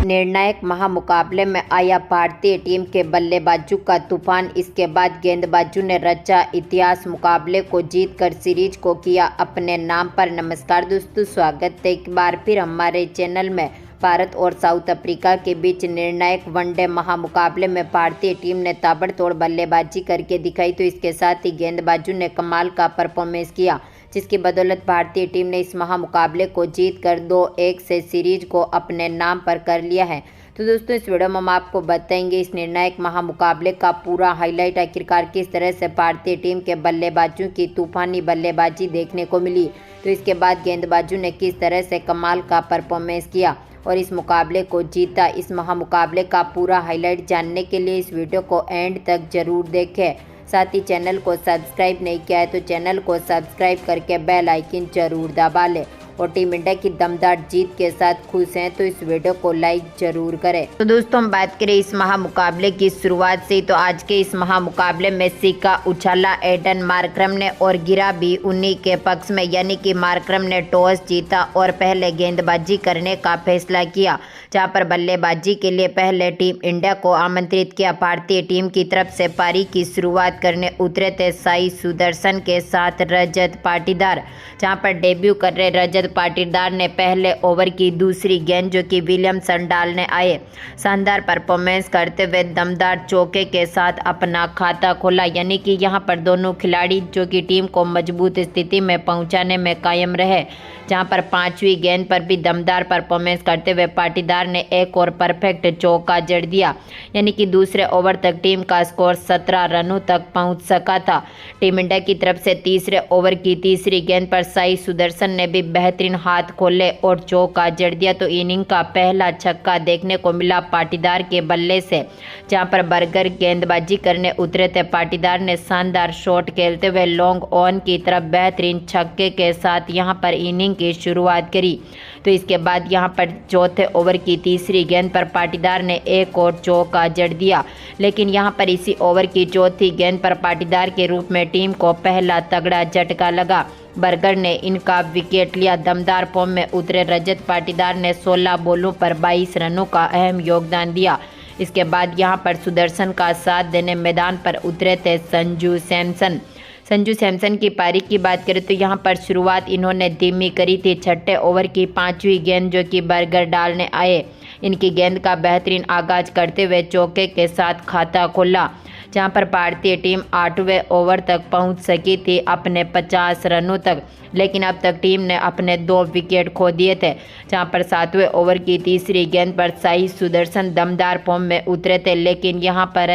निर्णायक महामुकाबले में आया भारतीय टीम के बल्लेबाजों का तूफान। इसके बाद गेंदबाजों ने रचा इतिहास, मुकाबले को जीतकर सीरीज को किया अपने नाम पर। नमस्कार दोस्तों, स्वागत है एक बार फिर हमारे चैनल में। भारत और साउथ अफ्रीका के बीच निर्णायक वनडे महामुकाबले में भारतीय टीम ने ताबड़तोड़ बल्लेबाजी करके दिखाई, तो इसके साथ ही गेंदबाजों ने कमाल का परफॉर्मेंस किया, जिसकी बदौलत भारतीय टीम ने इस महामुकाबले को जीतकर 2-1 से सीरीज को अपने नाम पर कर लिया है। तो दोस्तों, इस वीडियो में हम आपको बताएंगे इस निर्णायक महामुकाबले का पूरा हाईलाइट, आखिरकार किस तरह से भारतीय टीम के बल्लेबाजों की तूफानी बल्लेबाजी देखने को मिली, तो इसके बाद गेंदबाजों ने किस तरह से कमाल का परफॉर्मेंस किया और इस मुकाबले को जीता। इस महामुकाबले का पूरा हाईलाइट जानने के लिए इस वीडियो को एंड तक जरूर देखें। साथ ही चैनल को सब्सक्राइब नहीं किया है तो चैनल को सब्सक्राइब करके बेल आइकन जरूर दबा लें, और टीम इंडिया की दमदार जीत के साथ खुश हैं तो इस वीडियो को लाइक जरूर करें। तो दोस्तों, हम बात करें इस महामुकाबले की शुरुआत से, तो आज के इस महामुकाबले में सिक्का उछाला एडन मार्करम ने और गिरा भी उन्हीं के पक्ष में, यानी कि मार्करम ने टॉस जीता और पहले गेंदबाजी करने का फैसला किया, जहां पर बल्लेबाजी के लिए पहले टीम इंडिया को आमंत्रित किया। भारतीय टीम की तरफ से पारी की शुरुआत करने उतरे थे साई सुदर्शन के साथ रजत पाटीदार, जहां पर डेब्यू कर रहे रजत पाटीदार ने पहले ओवर की दूसरी गेंद जो कि विलियमसन डालने आए, शानदार परफॉर्मेंस करते हुए दमदार चौके के साथ अपना खाता खोला, यानी कि यहां पर दोनों खिलाड़ी जो कि टीम को मजबूत स्थिति में पहुंचाने में कायम रहे, जहां पर पांचवी गेंद पर भी दमदार परफॉर्मेंस करते हुए पाटीदार ने एक और परफेक्ट चौका जड़ दिया, यानी कि दूसरे ओवर तक टीम का स्कोर 17 रनों तक पहुंच सका था। टीम इंडिया की तरफ से तीसरे ओवर की तीसरी गेंद पर साई सुदर्शन ने भी बेहतरीन हाथ खोले और चौका जड़ दिया, तो इनिंग का पहला छक्का देखने को मिला पाटीदार के बल्ले से, जहां पर बर्गर गेंदबाजी करने उतरे थे। पाटीदार ने शानदार शॉट खेलते हुए लॉन्ग ऑन की तरफ बेहतरीन छक्के के साथ यहां पर इनिंग की शुरुआत करी। तो इसके बाद यहां पर चौथे ओवर की तीसरी गेंद पर पाटीदार ने एक और चौका जड़ दिया, लेकिन यहां पर इसी ओवर की चौथी गेंद पर पाटीदार के रूप में टीम को पहला तगड़ा झटका लगा। बर्गर ने इनका विकेट लिया। दमदार फॉर्म में उतरे रजत पाटीदार ने 16 बॉलों पर 22 रनों का अहम योगदान दिया। इसके बाद यहां पर सुदर्शन का साथ देने मैदान पर उतरे थे संजू सैमसन। संजू सैमसन की पारी की बात करें तो यहां पर शुरुआत इन्होंने धीमी करी थी। छठे ओवर की पांचवी गेंद जो कि बर्गर डालने आए, इनकी गेंद का बेहतरीन आगाज करते हुए चौके के साथ खाता खोला, जहां पर भारतीय टीम 8वें ओवर तक पहुंच सकी थी अपने 50 रनों तक, लेकिन अब तक टीम ने अपने 2 विकेट खो दिए थे। जहां पर 7वें ओवर की तीसरी गेंद पर साई सुदर्शन दमदार फॉर्म में उतरे थे, लेकिन यहां पर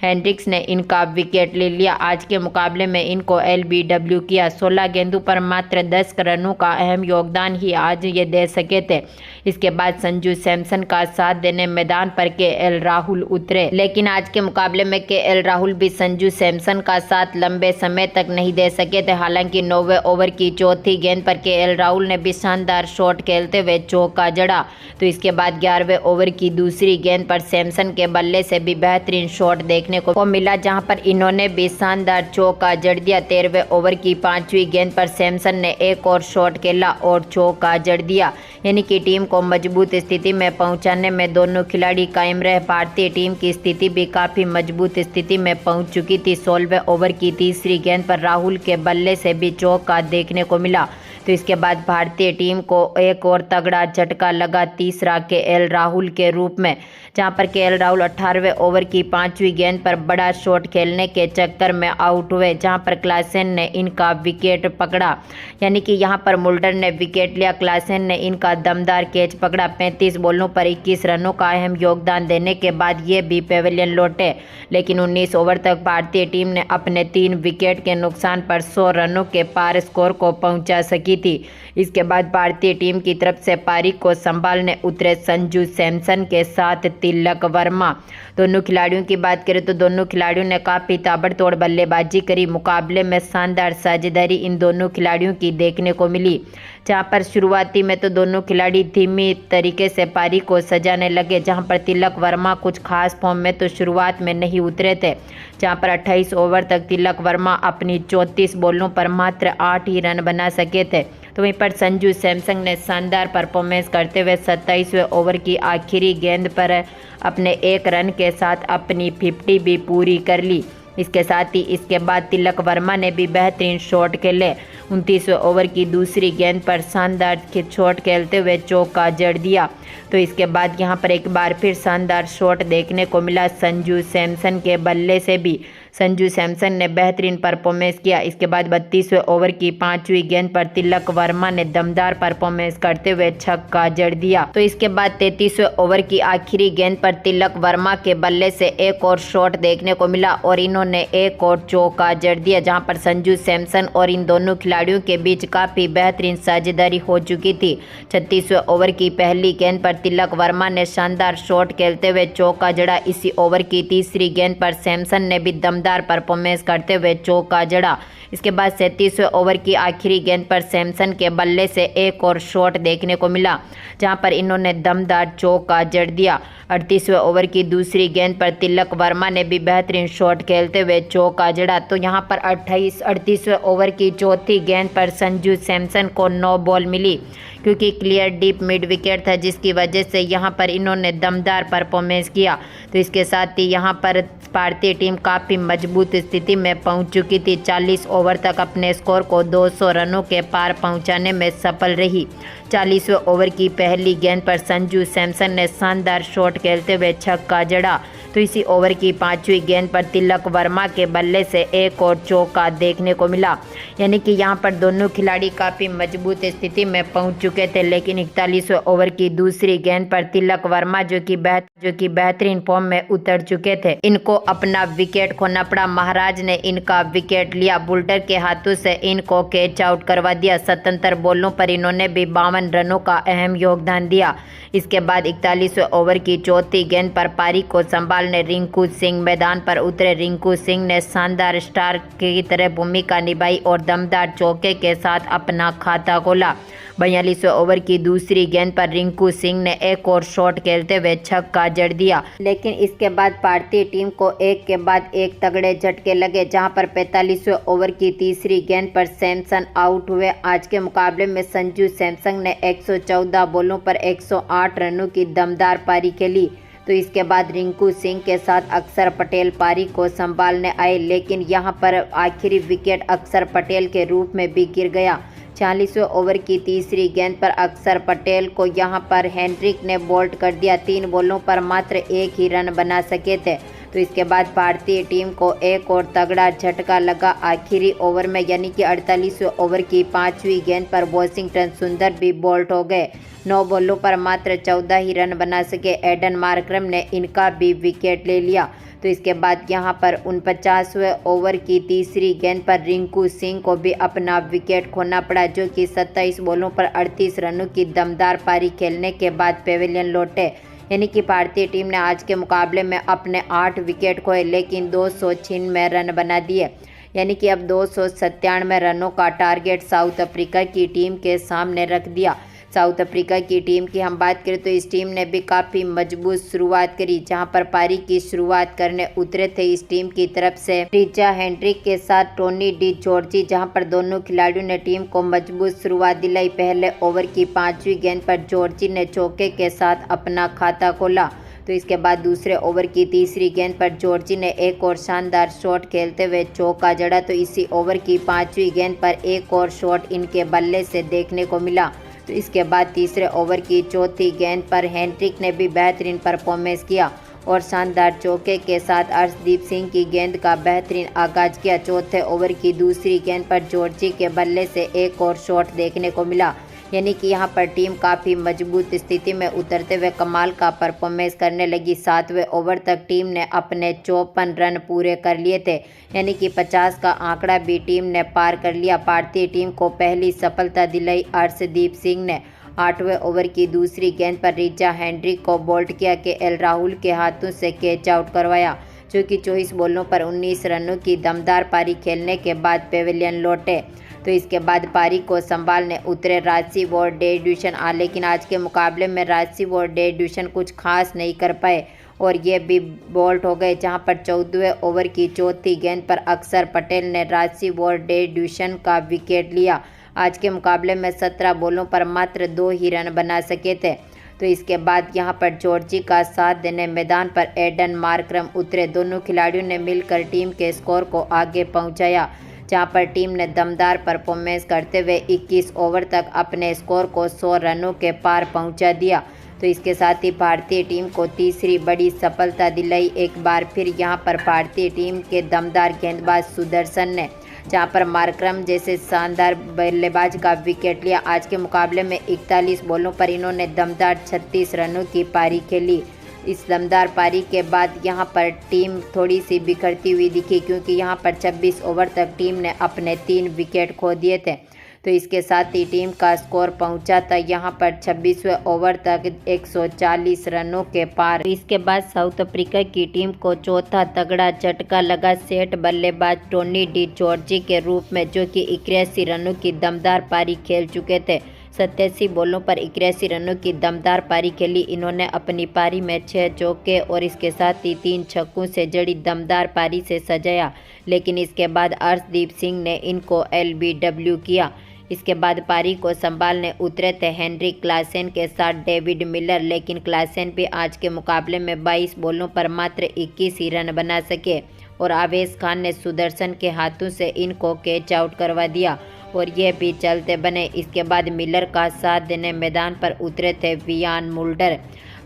हेनरिक्स ने इनका विकेट ले लिया। आज के मुकाबले में इनको LBW किया। 16 गेंदों पर मात्र 10 रनों का अहम योगदान ही आज ये दे सके थे। इसके बाद संजू सैमसन का साथ देने मैदान पर KL राहुल उतरे, लेकिन आज के मुकाबले में KL राहुल भी संजू सैमसन का साथ लंबे समय तक नहीं दे सके थे। हालांकि 9वें ओवर की चौथी गेंद पर KL राहुल ने भी शानदार शॉट खेलते हुए चौका जड़ा। तो इसके बाद 11वें ओवर की दूसरी गेंद पर सैमसन के बल्ले से भी बेहतरीन शॉट देखने को मिला, जहां पर इन्होंने भी शानदार चौका जड़ दिया। 13वें ओवर की पांचवी गेंद पर सैमसन ने एक और शॉट खेला और चौका जड़ दिया, यानी कि टीम को मजबूत स्थिति में पहुंचाने में दोनों खिलाड़ी कायम रहे। भारतीय टीम की स्थिति भी काफी मजबूत स्थिति में पहुंच चुकी थी। 16वें ओवर की तीसरी गेंद पर राहुल के बल्ले से भी चौका देखने को मिला। तो इसके बाद भारतीय टीम को एक और तगड़ा झटका लगा, तीसरा KL राहुल के रूप में, जहां पर KL राहुल 18वें ओवर की पांचवी गेंद पर बड़ा शॉट खेलने के चक्कर में आउट हुए, जहां पर क्लासेन ने इनका विकेट पकड़ा, यानी कि यहां पर मुल्डर ने विकेट लिया। क्लासेन ने इनका दमदार कैच पकड़ा। 35 बॉलों पर 21 रनों का अहम योगदान देने के बाद ये भी पेविलियन लौटे, लेकिन 19 ओवर तक भारतीय टीम ने अपने 3 विकेट के नुकसान पर 100 रनों के पार स्कोर को पहुंचा सकी थी। इसके बाद भारतीय टीम की तरफ से पारी को संभालने उतरे संजू सैमसन के साथ तिलक वर्मा। दोनों खिलाड़ियों की बात करें तो दोनों खिलाड़ियों ने काफ़ी ताबड़तोड़ बल्लेबाजी करी। मुकाबले में शानदार साझेदारी इन दोनों खिलाड़ियों की देखने को मिली, जहां पर शुरुआती में तो दोनों खिलाड़ी धीमी तरीके से पारी को सजाने लगे, जहां पर तिलक वर्मा कुछ खास फॉर्म में तो शुरुआत में नहीं उतरे थे, जहां पर 28 ओवर तक तिलक वर्मा अपनी 34 बॉलों पर मात्र 8 ही रन बना सके थे। तो वहीं पर संजू सैमसन ने शानदार परफॉर्मेंस करते हुए 27वें ओवर की आखिरी गेंद पर अपने 1 रन के साथ अपनी 50 भी पूरी कर ली। इसके साथ ही इसके बाद तिलक वर्मा ने भी बेहतरीन शॉट खेले। 29वें ओवर की दूसरी गेंद पर शानदार शॉट खेलते हुए चौका जड़ दिया। तो इसके बाद यहां पर एक बार फिर शानदार शॉट देखने को मिला संजू सैमसन के बल्ले से भी। संजू सैमसन ने बेहतरीन परफॉर्मेंस किया। इसके बाद 32वें ओवर की 5वीं गेंद पर तिलक वर्मा ने दमदार परफॉर्मेंस करते हुए छक्का जड़ दिया। तो इसके बाद 33वें ओवर की आखिरी गेंद पर तिलक वर्मा के बल्ले से एक और शॉट देखने को मिला और इन्होंने एक और चौका जड़ दिया, जहां पर संजू सैमसन और इन दोनों खिलाड़ियों के बीच काफी बेहतरीन साझेदारी हो चुकी थी। 36वें ओवर की पहली गेंद पर तिलक वर्मा ने शानदार शॉट खेलते हुए चौका जड़ा। इसी ओवर की तीसरी गेंद पर सैमसन ने भी दमदार परफॉर्मेंस करते हुए चौका जड़ा। इसके बाद 37वें ओवर की आखिरी गेंद पर सैमसन के बल्ले से एक और शॉट देखने को मिला, जहां पर इन्होंने दमदार चौका जड़ दिया। 38वें ओवर की दूसरी गेंद पर तिलक वर्मा ने भी बेहतरीन शॉट खेलते हुए चौका जड़ा। तो यहां पर 38वें ओवर की चौथी गेंद पर संजू सैमसन को 9 बॉल मिली, क्योंकि क्लियर डीप मिड विकेट था, जिसकी वजह से यहां पर इन्होंने दमदार परफॉर्मेंस किया। तो इसके साथ ही यहां पर भारतीय टीम काफ़ी मजबूत स्थिति में पहुंच चुकी थी। 40 ओवर तक अपने स्कोर को 200 रनों के पार पहुंचाने में सफल रही। 40वें ओवर की पहली गेंद पर संजू सैमसन ने शानदार शॉट खेलते हुए छक्का जड़ा। तो इसी ओवर की 5वीं गेंद पर तिलक वर्मा के बल्ले से एक और चौका देखने को मिला। यानी कि यहां पर दोनों खिलाड़ी काफ़ी मजबूत स्थिति में पहुंच चुके थे। लेकिन 41वें ओवर की दूसरी गेंद पर तिलक वर्मा जो कि बेहतरीन फॉर्म में उतर चुके थे, इनको अपना विकेट खोना पड़ा। महाराज ने इनका विकेट लिया। बुल्टर के हाथों से इनको कैच आउट करवा दिया। 77 बॉलों पर इन्होंने भी 52 रनों का अहम योगदान दिया। इसके बाद 41वें ओवर की चौथी गेंद पर पारी को संभालने रिंकू सिंह मैदान पर उतरे। रिंकू सिंह ने शानदार स्टार की तरह भूमिका निभाई और दमदार चौके के साथ अपना खाता खोला। 42वें ओवर की दूसरी गेंद पर रिंकू सिंह ने एक और शॉट खेलते हुए छक्का जड़ दिया। लेकिन इसके बाद भारतीय टीम को एक के बाद एक तगड़े झटके लगे, जहां पर 45वें ओवर की तीसरी गेंद पर सैमसन आउट हुए। आज के मुकाबले में संजू सैमसन ने 114 बॉलों पर 108 रनों की दमदार पारी खेली। तो इसके बाद रिंकू सिंह के साथ अक्षर पटेल पारी को संभालने आए, लेकिन यहां पर आखिरी विकेट अक्षर पटेल के रूप में भी गिर गया। 40वें ओवर की तीसरी गेंद पर अक्षर पटेल को यहां पर हेनरिक ने बोल्ड कर दिया। 3 बॉलों पर मात्र 1 ही रन बना सके थे। तो इसके बाद भारतीय टीम को एक और तगड़ा झटका लगा आखिरी ओवर में, यानी कि 48वें ओवर की 5वीं गेंद पर वॉशिंगटन सुंदर भी बोल्ड हो गए। 9 बॉलों पर मात्र 14 ही रन बना सके एडन मार्करम ने इनका भी विकेट ले लिया। तो इसके बाद यहां पर 49वें ओवर की तीसरी गेंद पर रिंकू सिंह को भी अपना विकेट खोना पड़ा, जो कि 27 बॉलों पर 38 रनों की दमदार पारी खेलने के बाद पेविलियन लौटे। यानी कि भारतीय टीम ने आज के मुकाबले में अपने 8 विकेट खोए, लेकिन 296 रन बना दिए। यानी कि अब 297 रनों का टारगेट साउथ अफ्रीका की टीम के सामने रख दिया। साउथ अफ्रीका की टीम की हम बात करें तो इस टीम ने भी काफ़ी मजबूत शुरुआत करी, जहां पर पारी की शुरुआत करने उतरे थे इस टीम की तरफ से रिचा हेनरिक के साथ टोनी डी जॉर्जी, जहां पर दोनों खिलाड़ियों ने टीम को मजबूत शुरुआत दिलाई। पहले ओवर की 5वीं गेंद पर जॉर्जी ने चौके के साथ अपना खाता खोला। तो इसके बाद दूसरे ओवर की तीसरी गेंद पर जॉर्जी ने एक और शानदार शॉट खेलते हुए चौका जड़ा। तो इसी ओवर की 5वीं गेंद पर एक और शॉट इनके बल्ले से देखने को मिला। तो इसके बाद तीसरे ओवर की चौथी गेंद पर हेनरिक ने भी बेहतरीन परफॉर्मेंस किया और शानदार चौके के साथ अर्शदीप सिंह की गेंद का बेहतरीन आगाज किया। चौथे ओवर की दूसरी गेंद पर जॉर्जी के बल्ले से एक और शॉट देखने को मिला। यानी कि यहां पर टीम काफ़ी मजबूत स्थिति में उतरते हुए कमाल का परफॉर्मेंस करने लगी। 7वें ओवर तक टीम ने अपने 54 रन पूरे कर लिए थे, यानी कि 50 का आंकड़ा भी टीम ने पार कर लिया। भारतीय टीम को पहली सफलता दिलाई अर्शदीप सिंह ने। 8वें ओवर की दूसरी गेंद पर रिचा हेनरिक को बोल्ड किया के एल राहुल के हाथों से कैच आउट करवाया, जो कि 24 बॉलों पर 19 रनों की दमदार पारी खेलने के बाद पेविलियन लौटे। तो इसके बाद पारी को संभालने उतरे राजसी वॉर्ड डेड्यूशन लेकिन आज के मुकाबले में राजसी वॉर्ड डेड्यूशन कुछ खास नहीं कर पाए और ये भी बोल्ड हो गए, जहां पर 14वें ओवर की चौथी गेंद पर अक्षर पटेल ने राजसी वॉर्ड डेड्यूशन का विकेट लिया। आज के मुकाबले में 17 बॉलों पर मात्र 2 ही रन बना सके थे। तो इसके बाद यहां पर जॉर्जी का साथ देने मैदान पर एडन मार्करम उतरे। दोनों खिलाड़ियों ने मिलकर टीम के स्कोर को आगे पहुंचाया, जहां पर टीम ने दमदार परफॉर्मेंस करते हुए 21 ओवर तक अपने स्कोर को 100 रनों के पार पहुंचा दिया। तो इसके साथ ही भारतीय टीम को तीसरी बड़ी सफलता दिलाई। एक बार फिर यहां पर भारतीय टीम के दमदार गेंदबाज सुदर्शन ने जहां पर मार्करम जैसे शानदार बल्लेबाज का विकेट लिया। आज के मुकाबले में 41 बॉलों पर इन्होंने दमदार 36 रनों की पारी खेली। इस दमदार पारी के बाद यहां पर टीम थोड़ी सी बिखरती हुई दिखी, क्योंकि यहां पर 26 ओवर तक टीम ने अपने 3 विकेट खो दिए थे। तो इसके साथ ही टीम का स्कोर पहुंचा था यहां पर 26वें ओवर तक 140 रनों के पार। इसके बाद साउथ अफ्रीका की टीम को चौथा तगड़ा झटका लगा सेठ बल्लेबाज टोनी डी जॉर्जी के रूप में, जो कि 81 रनों की दमदार पारी खेल चुके थे। 87 बॉलों पर 81 रनों की दमदार पारी खेली। इन्होंने अपनी पारी में 6 चौके और इसके साथ ही 3 छक्कों से जड़ी दमदार पारी से सजाया, लेकिन इसके बाद अर्शदीप सिंह ने इनको LBW किया। इसके बाद पारी को संभालने उतरे थे हेनरिक क्लासेन के साथ डेविड मिलर, लेकिन क्लासेन भी आज के मुकाबले में 22 बॉलों पर मात्र 21 ही रन बना सके और आवेश खान ने सुदर्शन के हाथों से इनको कैच आउट करवा दिया और यह भी चलते बने। इसके बाद मिलर का साथ देने मैदान पर उतरे थे वियान मुल्डर।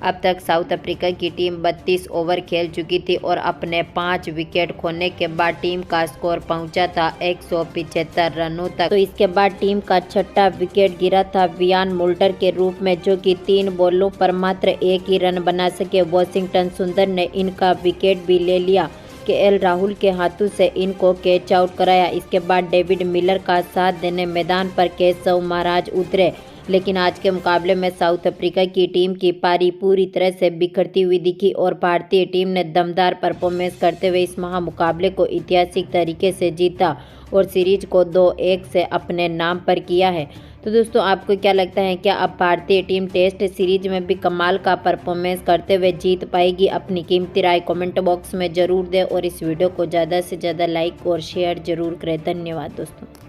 अब तक साउथ अफ्रीका की टीम 32 ओवर खेल चुकी थी और अपने 5 विकेट खोने के बाद टीम का स्कोर पहुंचा था 175 रनों तक। तो इसके बाद टीम का छठा विकेट गिरा था वियान मुल्डर के रूप में, जो कि 3 बॉलों पर मात्र 1 ही रन बना सके। वॉशिंगटन सुंदर ने इनका विकेट भी ले लिया। KL राहुल के हाथों से इनको कैच आउट कराया। इसके बाद डेविड मिलर का साथ देने मैदान पर केशव महाराज उतरे, लेकिन आज के मुकाबले में साउथ अफ्रीका की टीम की पारी पूरी तरह से बिखरती हुई दिखी और भारतीय टीम ने दमदार परफॉर्मेंस करते हुए इस महामुकाबले को ऐतिहासिक तरीके से जीता और सीरीज को 2-1 से अपने नाम पर किया है। तो दोस्तों, आपको क्या लगता है, क्या अब भारतीय टीम टेस्ट सीरीज में भी कमाल का परफॉर्मेंस करते हुए जीत पाएगी? अपनी कीमती राय कमेंट बॉक्स में ज़रूर दें और इस वीडियो को ज़्यादा से ज़्यादा लाइक और शेयर ज़रूर करें। धन्यवाद दोस्तों।